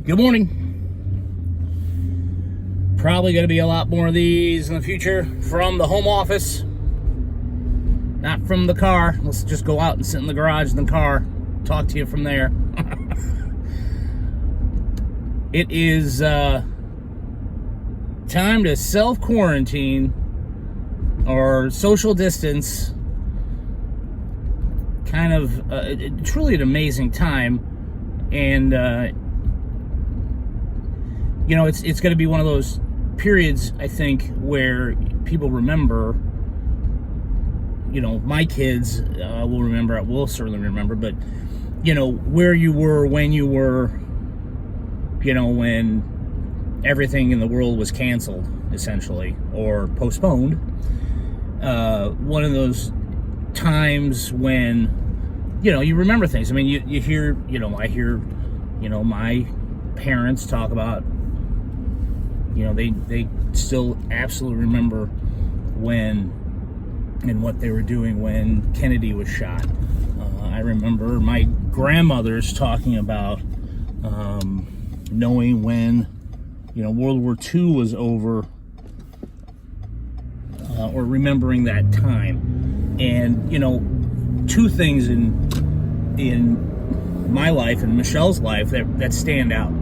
Good morning. Probably going to be a lot more of these in the future from the home office, not from the car. Let's just go out and sit in the garage in the car, talk to you from there. It is time to self-quarantine or social distance. Kind of truly an amazing time, and it's going to be one of those periods, I think, where people remember. My kids will remember. Will certainly remember, but where you were when you were, when everything in the world was canceled, essentially, or postponed. One of those times when you remember things. I mean, you hear, I hear, my parents talk about, they still absolutely remember when and what they were doing when Kennedy was shot. I remember my grandmother's talking about knowing when World War II was over, or remembering that time. And two things in my life and Michelle's life that stand out.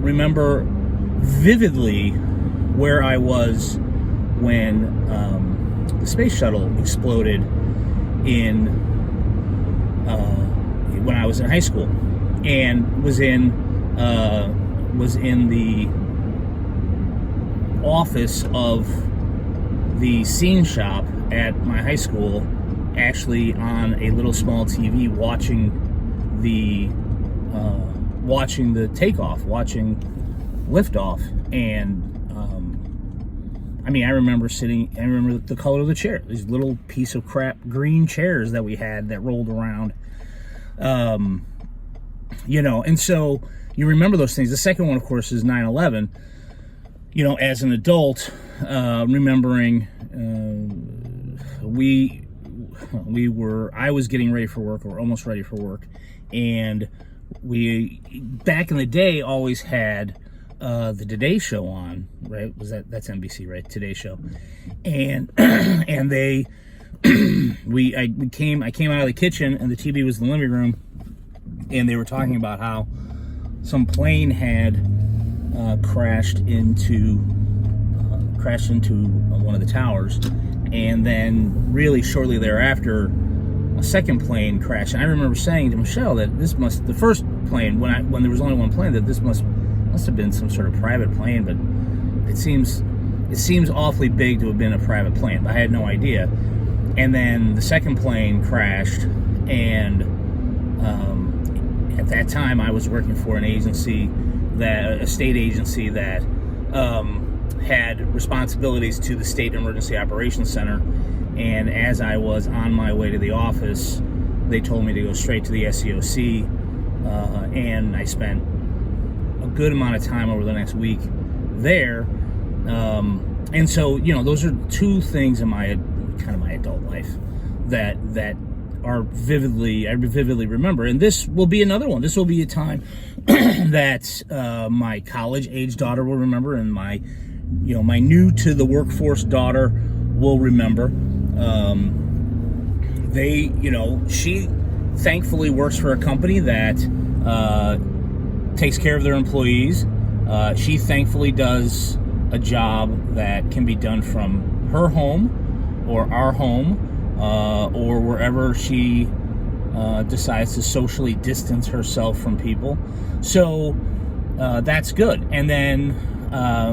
Remember vividly where I was when the space shuttle exploded when I was in high school, and was in the office of the scene shop at my high school, actually on a little small TV, watching the takeoff, watching liftoff. And I remember I remember the color of the chair, these little piece of crap green chairs that we had that rolled around. And so you remember those things. The second one, of course, is 9/11. As an adult, remembering I was getting ready for work, or almost ready for work, and we, back in the day, always had the Today Show on, right? That's NBC, right? Today Show. And and I came out of the kitchen, and the TV was in the living room, and they were talking about how some plane had crashed into one of the towers, and then really shortly thereafter a second plane crashed. And I remember saying to Michelle that the first plane, when there was only one plane, that this must have been some sort of private plane, but it seems awfully big to have been a private plane. But I had no idea. And then the second plane crashed, and at that time I was working for a state agency that had responsibilities to the State Emergency Operations Center. And as I was on my way to the office, they told me to go straight to the SEOC, and I spent a good amount of time over the next week there. And so, those are two things in my adult life that I vividly remember. And this will be another one. This will be a time that my college-age daughter will remember, and my new to the workforce daughter will remember. She thankfully works for a company that takes care of their employees. She thankfully does a job that can be done from her home, or our home, or wherever she decides to socially distance herself from people. So that's good. And then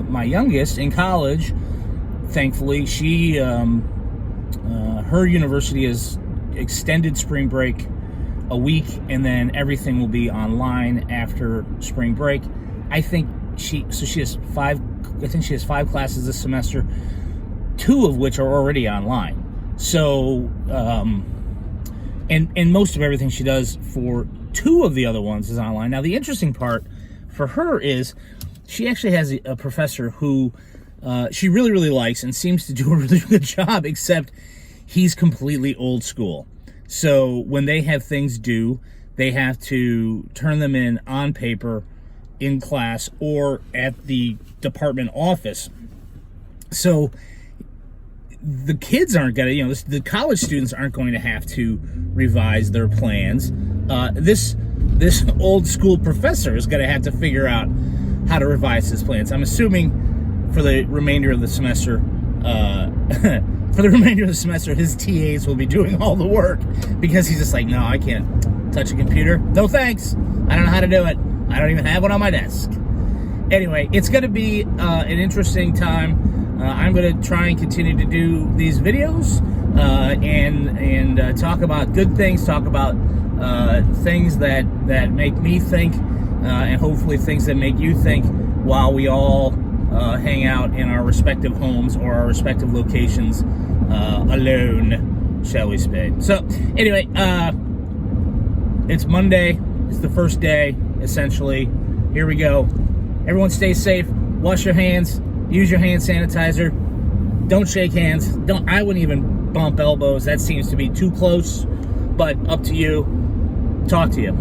my youngest in college, thankfully, she her university has extended spring break a week, and then everything will be online after spring break. I think she has 5 classes this semester, 2 of which are already online. So and most of everything she does for 2 of the other ones is online. Now, the interesting part for her is she actually has a professor who she really, really likes and seems to do a really good job, except he's completely old school. So when they have things due, they have to turn them in on paper in class or at the department office. So the kids aren't going to, the college students aren't going to have to revise their plans. This old school professor is going to have to figure out how to revise his plans. I'm assuming for the remainder of the semester, his TAs will be doing all the work, because he's just like, no, I can't touch a computer. No thanks. I don't know how to do it. I don't even have one on my desk. Anyway, it's going to be an interesting time. I'm going to try and continue to do these videos and talk about good things, talk about things that make me think, and hopefully things that make you think, while we all hang out in our respective homes or our respective locations alone, shall we say. So anyway, it's Monday. It's the first day, essentially. Here we go. Everyone stay safe. Wash your hands. Use your hand sanitizer. Don't shake hands. I wouldn't even bump elbows. That seems to be too close, but up to you. Talk to you.